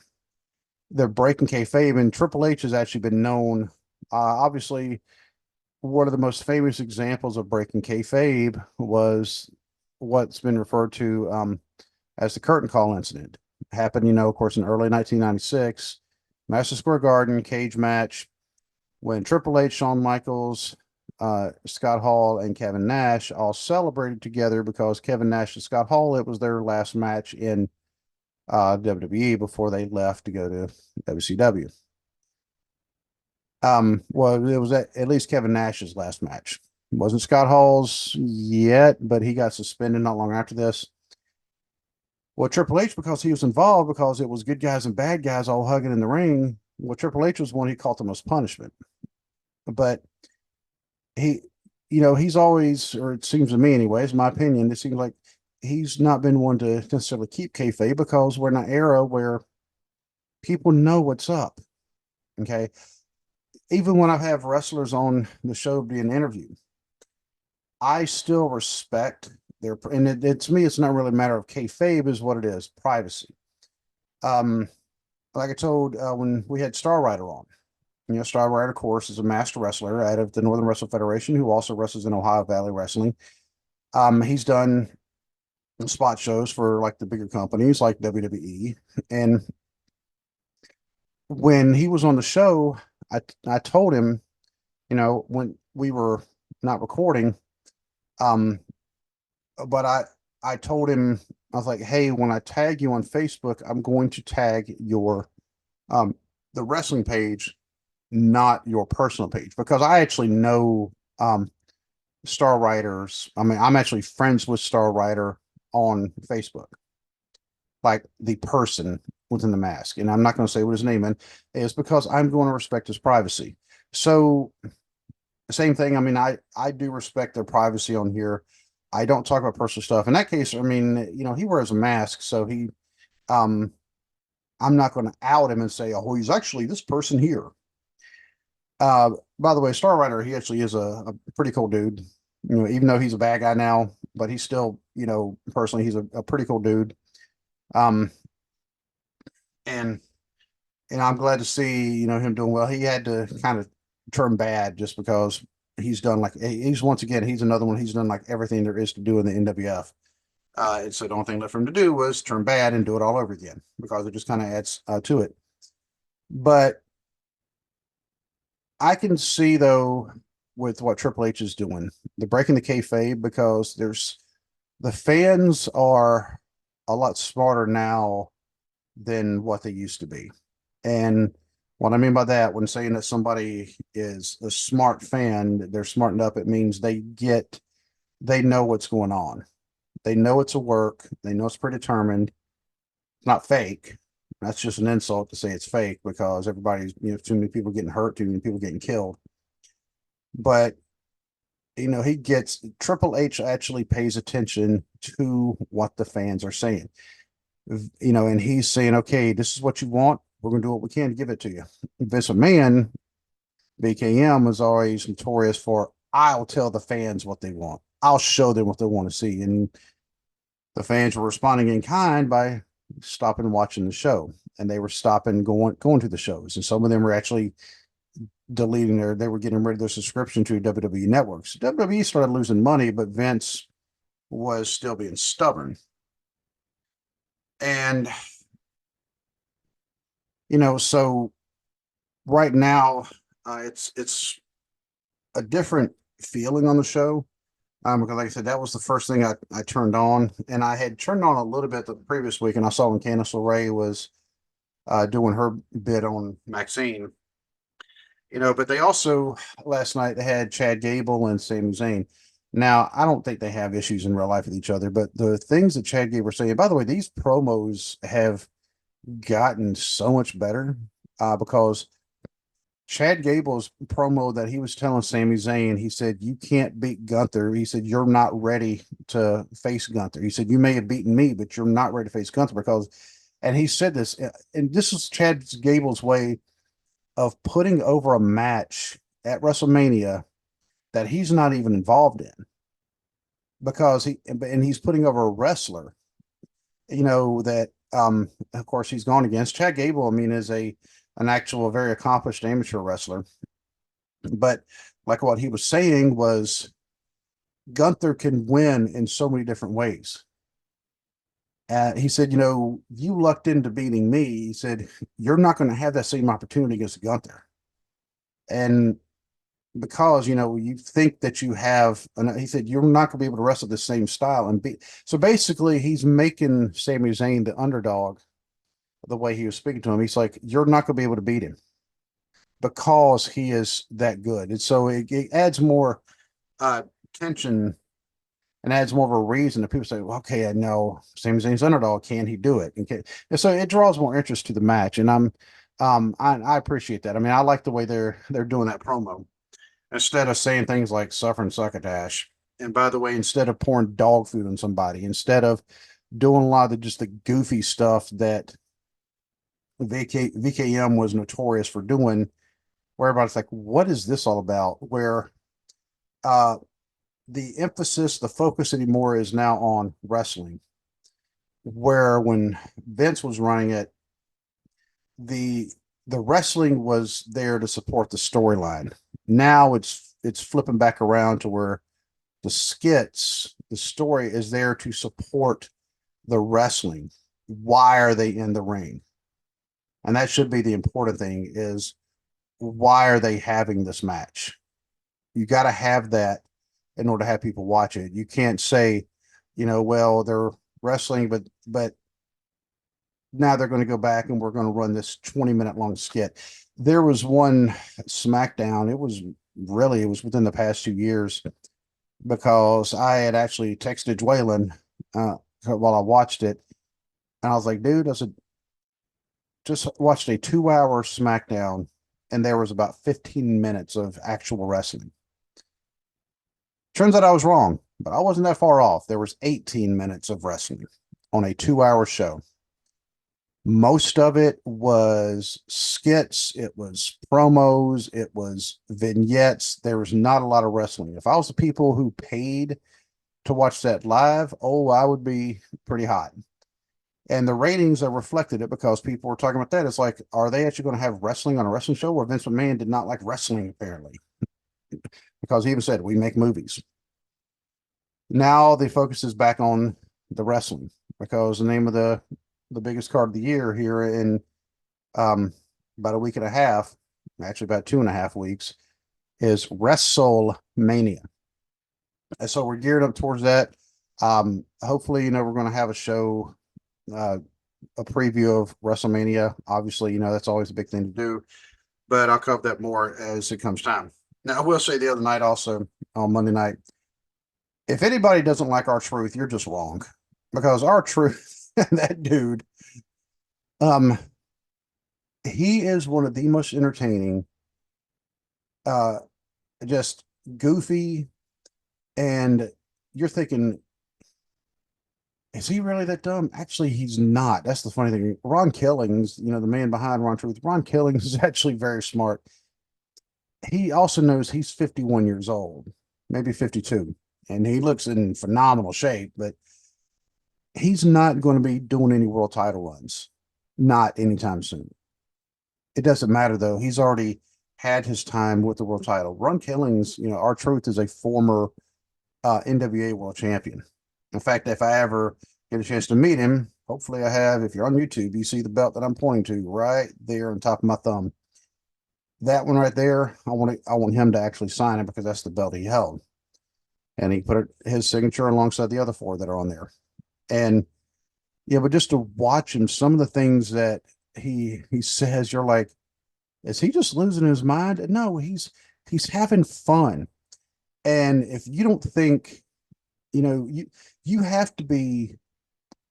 breaking kayfabe, and Triple H has actually been known. Obviously, one of the most famous examples of breaking kayfabe was what's been referred to as the curtain call incident. It happened, of course, in early 1996, Madison Square Garden cage match when Triple H, Shawn Michaels, Scott Hall, and Kevin Nash all celebrated together because Kevin Nash and Scott Hall, it was their last match in WWE before they left to go to WCW. Well, it was at least Kevin Nash's last match. It wasn't Scott Hall's yet, but he got suspended not long after this. Well, Triple H, because he was involved, because it was good guys and bad guys all hugging in the ring. Well, Triple H was one he caught the most punishment. But he, he's always, or it seems to me anyways, my opinion, it seems like he's not been one to necessarily keep kayfabe because we're in an era where people know what's up. Okay. Even when I have wrestlers on the show being interviewed, I still respect their, and to me, it's not really a matter of kayfabe is what it is, privacy. Like I told when we had Star Rider on, Star Rider, of course, is a master wrestler out of the Northern Wrestling Federation who also wrestles in Ohio Valley Wrestling. He's done spot shows for like the bigger companies like WWE. And when he was on the show, I told him, when we were not recording, but I told him, I was like, hey, when I tag you on Facebook, I'm going to tag your the wrestling page, not your personal page, because I actually know Star Riders. I mean, I'm actually friends with Star Rider on Facebook, like the person within the mask. And I'm not going to say what his name is because I'm going to respect his privacy. So same thing. I mean, I do respect their privacy on here. I don't talk about personal stuff. In that case, I mean, he wears a mask, so I'm not going to out him and say, oh, he's actually this person here. By the way, Star Rider, he actually is a pretty cool dude. Even though he's a bad guy now, but he's still, personally, he's a pretty cool dude. Um, and I'm glad to see, him doing well. He had to kind of turn bad just because he's done he's once again, he's another one. He's done like everything there is to do in the NWF. And so the only thing left for him to do was turn bad and do it all over again because it just kind of adds to it. But I can see though with what Triple H is doing, the breaking the kayfabe, because the fans are a lot smarter now than what they used to be. And what I mean by that, when saying that somebody is a smart fan, they're smartened up, it means they know what's going on. They know it's a work. They know it's predetermined. It's not fake. That's just an insult to say it's fake because everybody's, too many people getting hurt, too many people getting killed. But, Triple H actually pays attention to what the fans are saying. And he's saying, okay, this is what you want. We're going to do what we can to give it to you. Vince McMahon, BKM, was always notorious for, I'll tell the fans what they want. I'll show them what they want to see. And the fans were responding in kind by stopping watching the show. And they were stopping going to the shows. And some of them were actually deleting they were getting rid of their subscription to WWE networks. WWE started losing money, but Vince was still being stubborn. And so right now it's a different feeling on the show. Because like I said, that was the first thing I turned on, and I had turned on a little bit the previous week, and I saw when Candice LeRae was doing her bit on Maxine, but they also last night they had Chad Gable and Sami Zayn. Now, I don't think they have issues in real life with each other, but the things that Chad Gable was saying, by the way, these promos have gotten so much better. because Chad Gable's promo that he was telling Sami Zayn, he said, "You can't beat Gunther." He said, "You're not ready to face Gunther." He said, "You may have beaten me, but you're not ready to face Gunther because," and he said this, and this is Chad Gable's way of putting over a match at WrestleMania that he's not even involved in because he's putting over a wrestler, that of course he's gone against. Chad Gable, I mean, is an actual very accomplished amateur wrestler. But like what he was saying was Gunther can win in so many different ways. He said, you lucked into beating me. He said, you're not going to have that same opportunity against Gunther. And because, you think that you have, and he said, you're not going to be able to wrestle the same style and beat. So basically, he's making Sami Zayn the underdog the way he was speaking to him. He's like, you're not going to be able to beat him because he is that good. And so it adds more tension and adds more of a reason that people say, well, okay, I know Sami Zayn's underdog. Can he do it? And so it draws more interest to the match. And I appreciate that. I mean, I like the way they're doing that promo instead of saying things like suffer and succotash. And by the way, instead of pouring dog food on somebody, instead of doing a lot of just the goofy stuff that VKM was notorious for doing, where everybody's like, what is this all about? Where uh, the emphasis, the focus anymore is now on wrestling. Where when Vince was running it, the wrestling was there to support the storyline. Now it's flipping back around to where the skits, the story is there to support the wrestling. Why are they in the ring? And that should be the important thing is why are they having this match? You got to have that in order to have people watch it. You can't say, well, they're wrestling, but now they're going to go back and we're going to run this 20-minute long skit. There was one SmackDown. It was within the past 2 years because I had actually texted Dwaylen while I watched it. And I was like, dude, I said, just watched a 2-hour SmackDown and there was about 15 minutes of actual wrestling. Turns out I was wrong, but I wasn't that far off. There was 18 minutes of wrestling on a 2-hour show. Most of it was skits, it was promos, it was vignettes. There was not a lot of wrestling. If I was the people who paid to watch that live, I would be pretty hot. And the ratings are reflected it because people were talking about that. It's like, are they actually going to have wrestling on a wrestling show? Where Vince McMahon did not like wrestling, apparently, because he even said, we make movies. Now the focus is back on the wrestling because the name of the biggest card of the year here in about a week and a half, actually about 2.5 weeks, is WrestleMania. And so we're geared up towards that. Hopefully, we're going to have a show, a preview of WrestleMania. Obviously, that's always a big thing to do, but I'll cover that more as it comes time. Now, I will say the other night also on Monday night, if anybody doesn't like R-Truth, you're just wrong because R-Truth, that dude, he is one of the most entertaining, just goofy, and you're thinking, is he really that dumb? Actually, he's not. That's the funny thing. Ron Killings, the man behind R-Truth, Ron Killings is actually very smart. He also knows he's 51 years old, maybe 52, and he looks in phenomenal shape, but he's not going to be doing any world title runs, not anytime soon. It doesn't matter though. He's already had his time with the world title. Ron Killings, R-Truth is a former NWA world champion. In fact, if I ever get a chance to meet him, hopefully I have. If you're on YouTube, you see the belt that I'm pointing to right there on top of my thumb. That one right there, I want him to actually sign it because that's the belt he held, and he put his signature alongside the other 4 that are on there. And but just to watch him, some of the things that he says, you're like, is he just losing his mind? No, he's having fun. And if you don't think, you have to be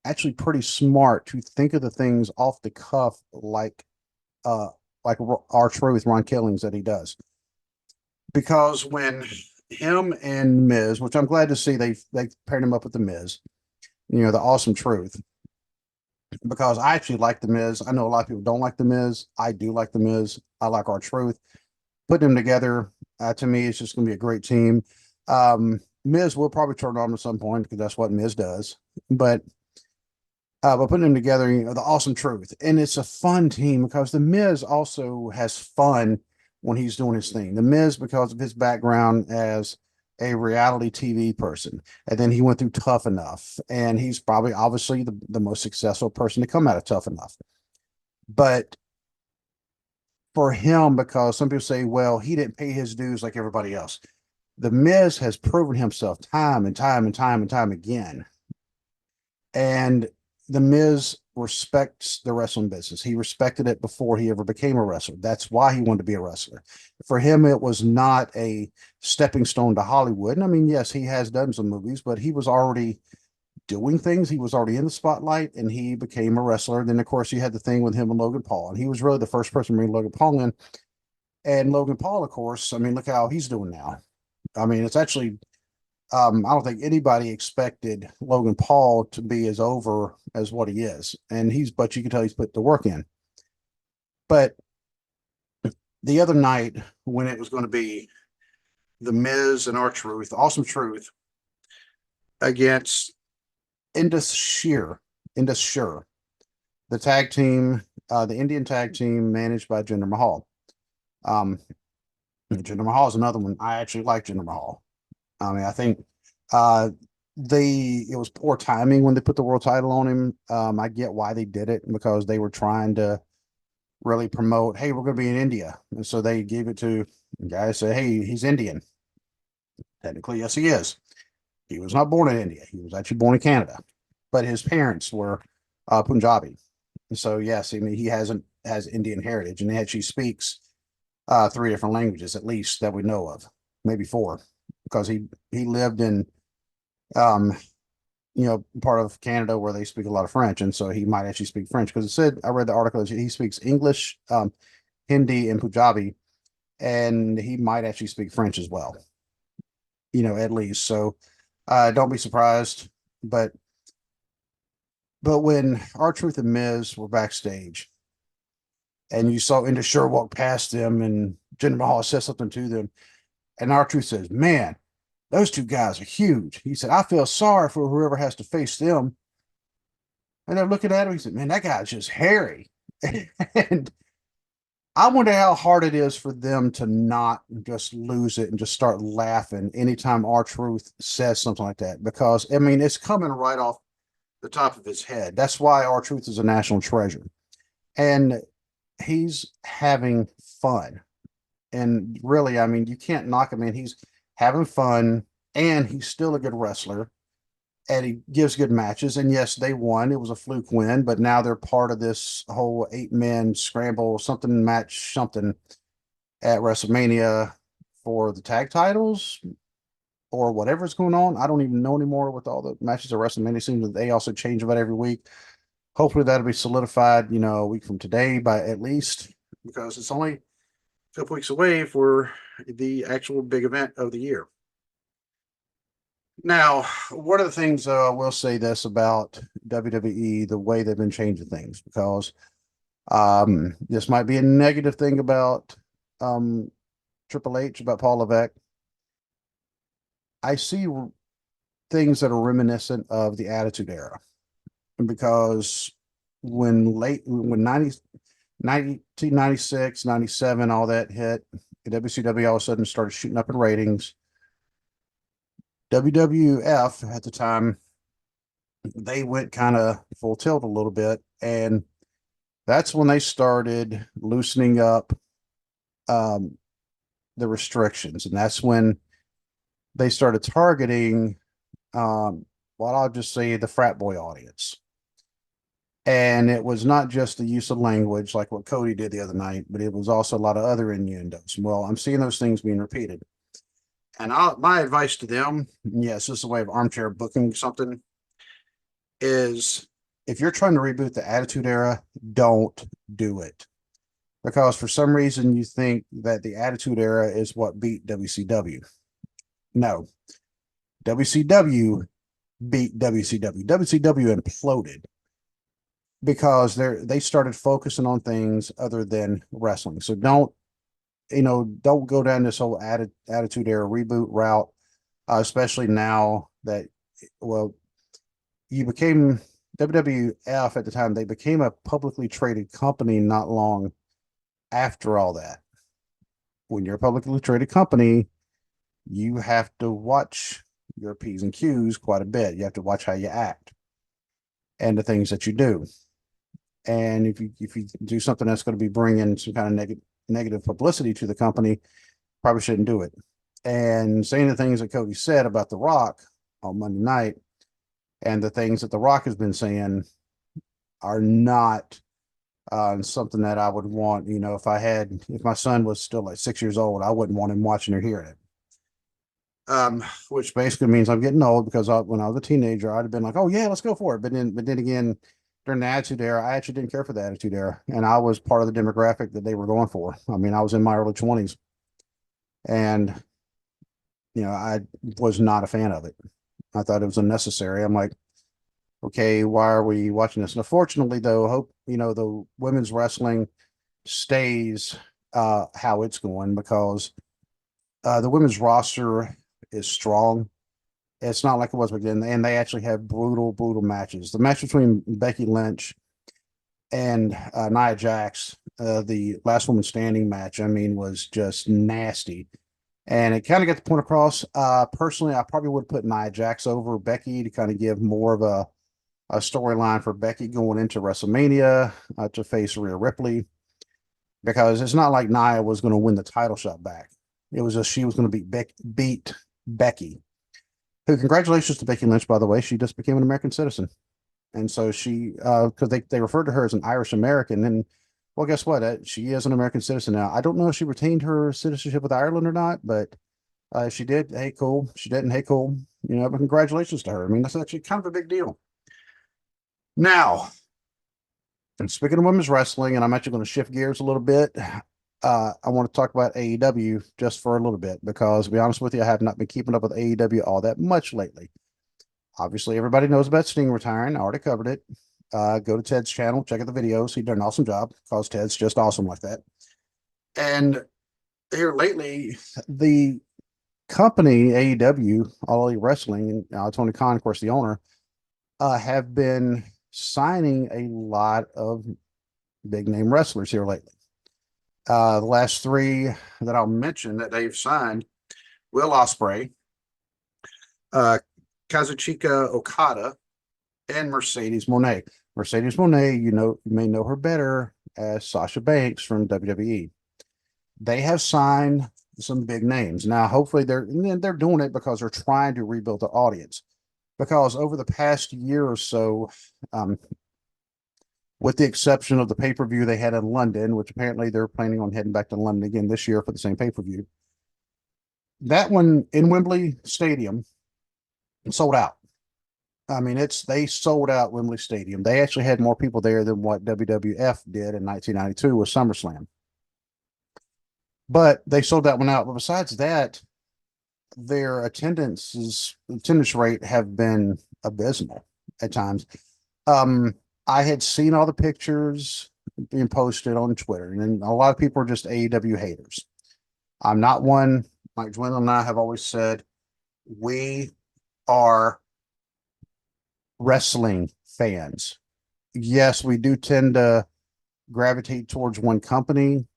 actually pretty smart to think of the things off the cuff like like R-Truth, Ron Killings, that he does. Because when him and Miz, which I'm glad to see they paired him up with the Miz, the Awesome Truth, because I actually like the Miz. I know a lot of people don't like the Miz. I do like the Miz. I like R-Truth. Putting them together, to me, it's just going to be a great team. Miz will probably turn on at some point because that's what Miz does. But putting them together, the Awesome Truth, and it's a fun team because the Miz also has fun when he's doing his thing. The Miz, because of his background as a reality TV person, and then he went through Tough Enough, and he's probably obviously the most successful person to come out of Tough Enough. But for him, because some people say, well, he didn't pay his dues like everybody else. The Miz has proven himself time and time and time and time again. And the Miz respects the wrestling business. He respected it before he ever became a wrestler. That's why he wanted to be a wrestler. For him, it was not a stepping stone to Hollywood. And I mean, yes, he has done some movies, but he was already doing things. He was already in the spotlight, and he became a wrestler. Then, of course, you had the thing with him and Logan Paul, and he was really the first person to bring Logan Paul in. And Logan Paul, of course, I mean, look how he's doing now. I mean, it's actually I don't think anybody expected Logan Paul to be as over as what he is. And but you can tell he's put the work in. But the other night, when it was going to be the Miz and R-Truth, Awesome Truth, against Indus Sher, the tag team, the Indian tag team managed by Jinder Mahal. Jinder Mahal is another one. I actually like Jinder Mahal. I mean, I think uh, it was poor timing when they put the world title on him. I get why they did it, because they were trying to really promote, hey, we're going to be in India, and so they gave it to guys. Say, hey, he's Indian. Technically, yes, he is. He was not born in India. He was actually born in Canada, but his parents were Punjabi. So yes, I mean, he has Indian heritage, and he actually speaks 3 different languages at least that we know of, maybe 4, because he lived in part of Canada where they speak a lot of French, and so he might actually speak French, because it said, I read the article, he speaks English, Hindi, and Punjabi, and he might actually speak French as well, at least. So don't be surprised. But when R-Truth and Miz were backstage, and you saw Indus Sher walk past them, and Jinder Mahal said something to them, and R-Truth says, man, those 2 guys are huge. He said, I feel sorry for whoever has to face them. And they're looking at him. He said, man, that guy's just hairy. And I wonder how hard it is for them to not just lose it and just start laughing anytime R-Truth says something like that. Because, I mean, it's coming right off the top of his head. That's why R-Truth is a national treasure. And he's having fun. And really, I mean, you can't knock him in. He's having fun, and he's still a good wrestler, and he gives good matches. And yes, they won. It was a fluke win, but now they're part of this whole 8-man scramble, something match, something at WrestleMania for the tag titles or whatever's going on. I don't even know anymore with all the matches at WrestleMania. It seems that they also change about every week. Hopefully that'll be solidified, a week from today, by at least, because it's only a couple weeks away for the actual big event of the year. Now, one of the things I will say this about WWE, the way they've been changing things, because this might be a negative thing about Triple H, about Paul Levesque. I see things that are reminiscent of the Attitude Era, because when 1996, 97, all that hit, WCW all of a sudden started shooting up in ratings. WWF at the time, they went kind of full tilt a little bit, and that's when they started loosening up the restrictions, and that's when they started targeting I'll just say the frat boy audience. And it was not just the use of language like what Cody did the other night, but it was also a lot of other innuendos. Well, I'm seeing those things being repeated. And my advice to them, yes, this is a way of armchair booking something, is if you're trying to reboot the Attitude Era, don't do it. because for some reason you think that the Attitude Era is what beat WCW. No, WCW beat WCW. WCW imploded because they started focusing on things other than wrestling. So don't go down this whole Attitude Era reboot route, especially now that, well, you became WWF at the time. They became a publicly traded company not long after all that. When you're a publicly traded company, you have to watch your P's and Q's quite a bit. You have to watch how you act and the things that you do. And if you do something that's going to be bringing some kind of negative publicity to the company, probably shouldn't do it. And saying the things that Cody said about The Rock on Monday night and the things that The Rock has been saying are not something that I would want. If my son was still like 6 years old, I wouldn't want him watching or hearing it. Which basically means I'm getting old, because when I was a teenager, I'd have been like, "Oh yeah, let's go for it." But then again, during the Attitude Era, I actually didn't care for the Attitude Era, and I was part of the demographic that they were going for. I mean, I was in my early 20s, and I was not a fan of it. I thought it was unnecessary. I'm like, okay, why are we watching this? And unfortunately, though, hope the women's wrestling stays how it's going, because the women's roster is strong. It's not like it was back then, and they actually have brutal, brutal matches. The match between Becky Lynch and Nia Jax, the last woman standing match, I mean, was just nasty. And it kind of got the point across. Personally, I probably would put Nia Jax over Becky to kind of give more of a storyline for Becky going into WrestleMania to face Rhea Ripley, because it's not like Nia was going to win the title shot back. It was just she was going to beat Becky, who, congratulations to Becky Lynch, by the way. She just became an American citizen. And so because they referred to her as an Irish American. And, well, guess what? She is an American citizen now. I don't know if she retained her citizenship with Ireland or not, but if she did, hey, cool. If she didn't, hey, cool. But congratulations to her. I mean, that's actually kind of a big deal. Now, and speaking of women's wrestling, and I'm actually going to shift gears a little bit, I want to talk about AEW just for a little bit, because, to be honest with you, I have not been keeping up with AEW all that much lately. Obviously, everybody knows about Sting retiring. I already covered it. Go to Ted's channel, check out the videos. He did an awesome job, because Ted's just awesome like that. And here lately, the company AEW, All Elite Wrestling, and Tony Khan, of course, the owner, have been signing a lot of big name wrestlers here lately. The last three that I'll mention that they've signed: Will Ospreay, Kazuchika Okada, and Mercedes Moné. Mercedes Moné, you may know her better as Sasha Banks from WWE. They have signed some big names. Now, hopefully they're doing it because they're trying to rebuild the audience. Because over the past year or so, with the exception of the pay-per-view they had in London, which apparently they're planning on heading back to London again this year for the same pay-per-view, that one in Wembley Stadium sold out. I mean, they sold out Wembley Stadium. They actually had more people there than what WWF did in 1992 with SummerSlam. But they sold that one out. But besides that, their attendance rate have been abysmal at times. I had seen all the pictures being posted on Twitter, and a lot of people are just AEW haters. I'm not one. Mike Dwindle and I have always said we are wrestling fans. Yes, we do tend to gravitate towards one company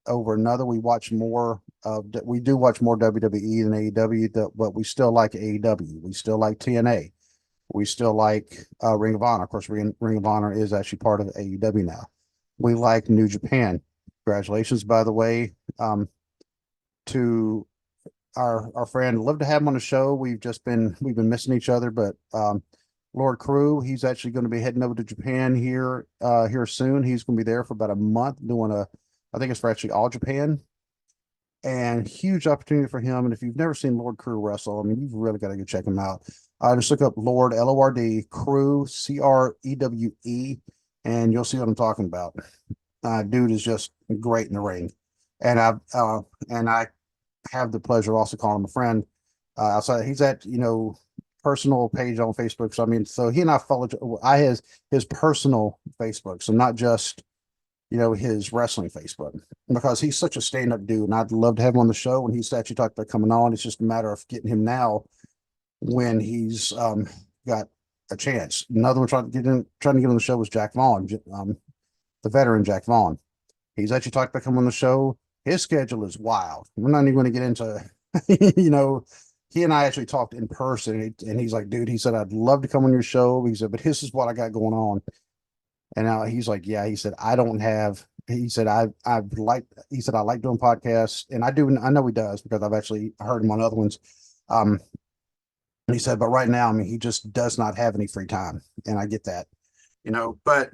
over another. We do watch more WWE than AEW, but we still like AEW. We still like TNA. We still like Ring of Honor. Of course, Ring of Honor is actually part of AEW now. We like New Japan. Congratulations, by the way, to our friend. Love to have him on the show. We've been missing each other, but Lord Crew, he's actually going to be heading over to Japan here soon. He's going to be there for about a month doing I think it's for actually All Japan, and huge opportunity for him. And if you've never seen Lord Crew wrestle, I mean, you've really got to go check him out. Just look up Lord, Lord, Crew, Crewe, and you'll see what I'm talking about. Dude is just great in the ring, and I have the pleasure of also calling him a friend. Outside, he's at personal page on Facebook. So I mean, so he and I follow. I his personal Facebook, so not just his wrestling Facebook, because he's such a stand up dude, and I'd love to have him on the show. And he's actually talked about coming on. It's just a matter of getting him now when he's got a chance. Another one trying to get on the show was Jack Vaughn, the veteran Jack Vaughn. He's actually talked about coming on the show. His schedule is wild. We're not even going to get into, he and I actually talked in person, and he's like, dude, he said, I'd love to come on your show. He said, but this is what I got going on. And now he's like, yeah, he said, I don't have, he said, he said, I like doing podcasts, and I know he does because I've actually heard him on other ones. He said, but right now, I mean, he just does not have any free time. And I get that, but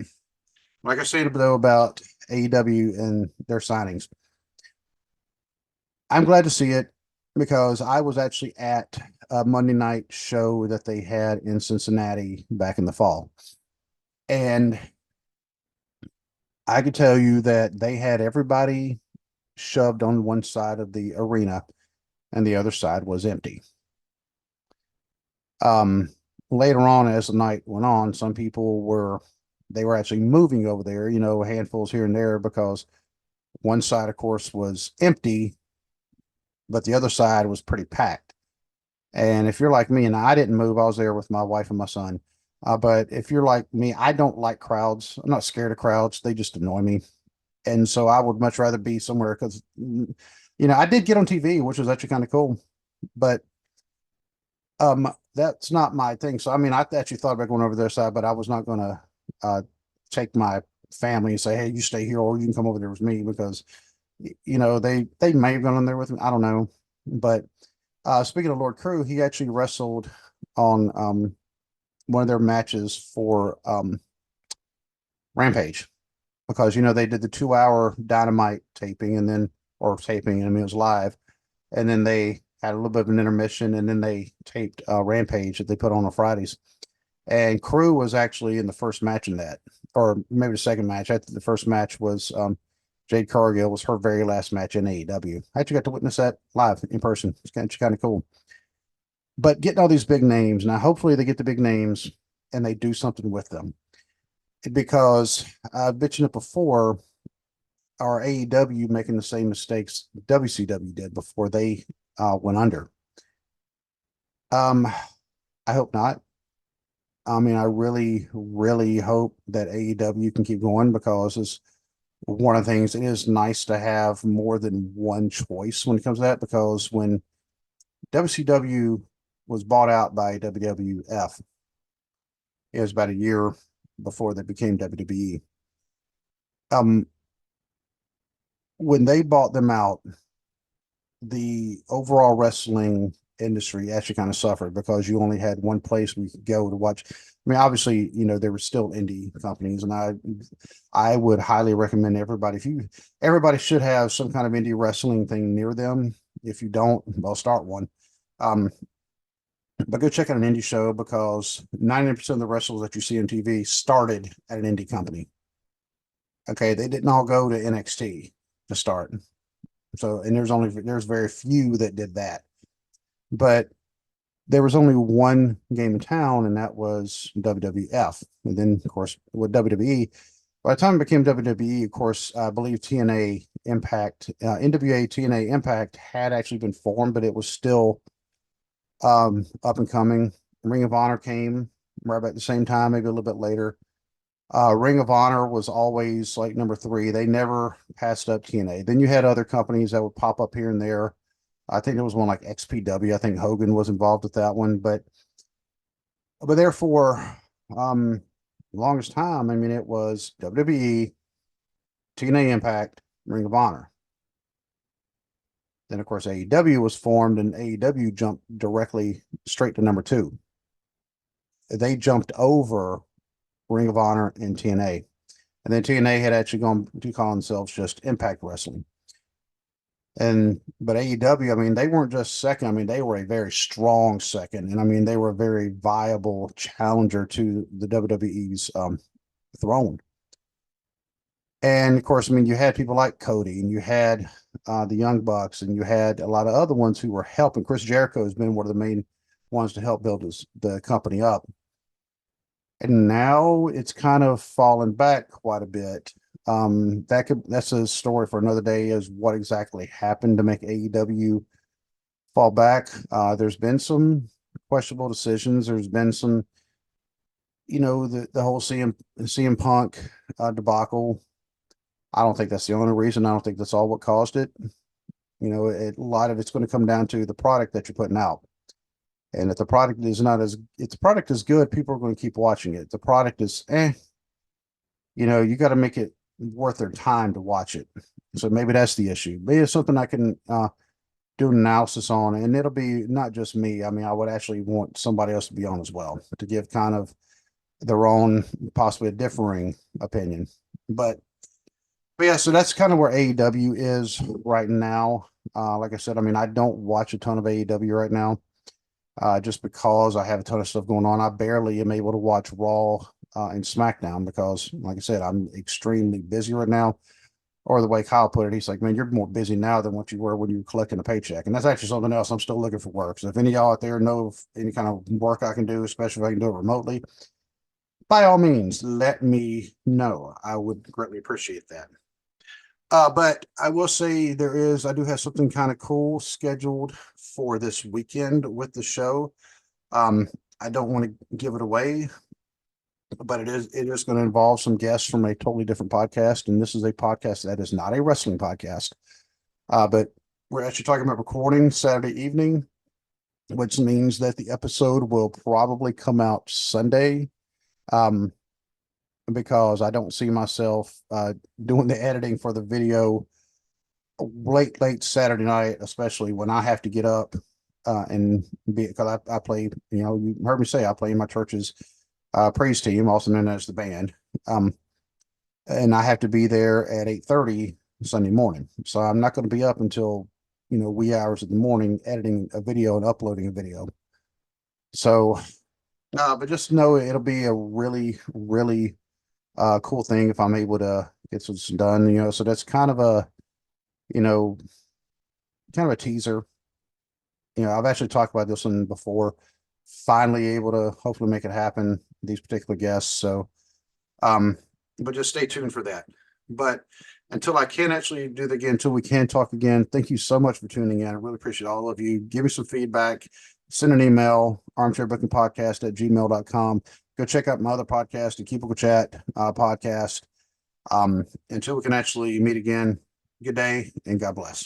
like I said, though, about AEW and their signings, I'm glad to see it because I was actually at a Monday night show that they had in Cincinnati back in the fall. And I could tell you that they had everybody shoved on one side of the arena and the other side was empty. Later on, as the night went on, some people were actually moving over there, handfuls here and there, because one side, of course, was empty, but the other side was pretty packed. And if you're like me, and I didn't move, I was there with my wife and my son. But if you're like me, I don't like crowds. I'm not scared of crowds. They just annoy me. And so I would much rather be somewhere because, I did get on TV, which was actually kind of cool, but that's not my thing. So, I mean, I actually thought about going over their side, but I was not going to take my family and say, hey, you stay here or you can come over there with me, because, they may have gone in there with me. I don't know. But speaking of Lord Crew, he actually wrestled on one of their matches for Rampage, because they did the 2 hour Dynamite taping, and then I mean, it was live, and then they had a little bit of an intermission, and then they taped Rampage that they put on Fridays. And Crew was actually in the first match in that, or maybe the second match. I think the first match was Jade Cargill was her very last match in AEW. I actually got to witness that live in person. It's kind of cool. But getting all these big names now, hopefully they get the big names and they do something with them, because I've mentioned it before. Are AEW making the same mistakes WCW did before they went under? I hope not. I mean, I really, really hope that AEW can keep going, because it's one of the things. It is nice to have more than one choice when it comes to that, because when WCW was bought out by WWF, it was about a year before they became WWE. When they bought them out, the overall wrestling industry actually kind of suffered, because you only had one place we could go to watch. I mean, obviously, there were still indie companies, and I would highly recommend everybody should have some kind of indie wrestling thing near them. If you don't, well, start one. But go check out an indie show, because 90% of the wrestlers that you see on TV started at an indie company. Okay, they didn't all go to NXT to start. So, and there's very few that did that. But there was only one game in town, and that was WWF. And then, of course, with WWE, by the time it became WWE, of course, I believe TNA Impact, NWA TNA Impact had actually been formed, but it was still up and coming. Ring of Honor came right about the same time, maybe a little bit later. Ring of Honor was always like number three. They never passed up TNA. Then you had other companies that would pop up here and there. I think there was one like XPW. I think Hogan was involved with that one, but therefore, longest time, I mean, it was WWE, TNA Impact, Ring of Honor. Then, of course, AEW was formed, and AEW jumped directly straight to number two. They jumped over Ring of Honor and TNA. And then TNA had actually gone to call themselves just Impact Wrestling. But AEW, I mean, they weren't just second. I mean, they were a very strong second. And I mean, they were a very viable challenger to the WWE's throne. And of course, I mean, you had people like Cody, and you had the Young Bucks, and you had a lot of other ones who were helping. Chris Jericho has been one of the main ones to help build the company up. And now it's kind of fallen back quite a bit. That's a story for another day, is what exactly happened to make AEW fall back. There's been some questionable decisions. There's been some, the whole CM Punk debacle. I don't think that's the only reason. I don't think that's all what caused it. A lot of it's going to come down to the product that you're putting out. And if the product is not as, if the product is good, people are going to keep watching it. If the product is you got to make it worth their time to watch it. So maybe that's the issue. Maybe it's something I can do an analysis on, and it'll be not just me. I mean, I would actually want somebody else to be on as well to give kind of their own, possibly differing opinion. But yeah, so that's kind of where AEW is right now. Like I said, I mean, I don't watch a ton of AEW right now, just because I have a ton of stuff going on. I barely am able to watch Raw and SmackDown because, like I said, I'm extremely busy right now. Or the way Kyle put it, he's like, man, you're more busy now than what you were when you were collecting a paycheck. And that's actually something else. I'm still looking for work. So if any of y'all out there know of any kind of work I can do, especially if I can do it remotely, by all means, let me know. I would greatly appreciate that. But I will say I do have something kind of cool scheduled for this weekend with the show. Um, I don't want to give it away, but it is going to involve some guests from a totally different podcast. And this is a podcast that is not a wrestling podcast. But we're actually talking about recording Saturday evening, which means that the episode will probably come out Sunday. Um, because I don't see myself doing the editing for the video late Saturday night, especially when I have to get up and be, because I play, you heard me say I play in my church's praise team, also known as the band. Um, and I have to be there at 8:30 Sunday morning. So I'm not going to be up until, wee hours in the morning editing a video and uploading a video. So, but just know it'll be a really, really cool thing if I'm able to get this done, so that's you know, kind of a teaser. I've actually talked about this one before, finally able to hopefully make it happen, these particular guests. So, um, but just stay tuned for that. But until I can actually do that again, until we can talk again, thank you so much for tuning in. I really appreciate all of you. Give me some feedback, send an email, armchairbookingpodcast@gmail.com. Go check out my other podcast, the Keep Chat podcast. Until we can actually meet again, good day and God bless.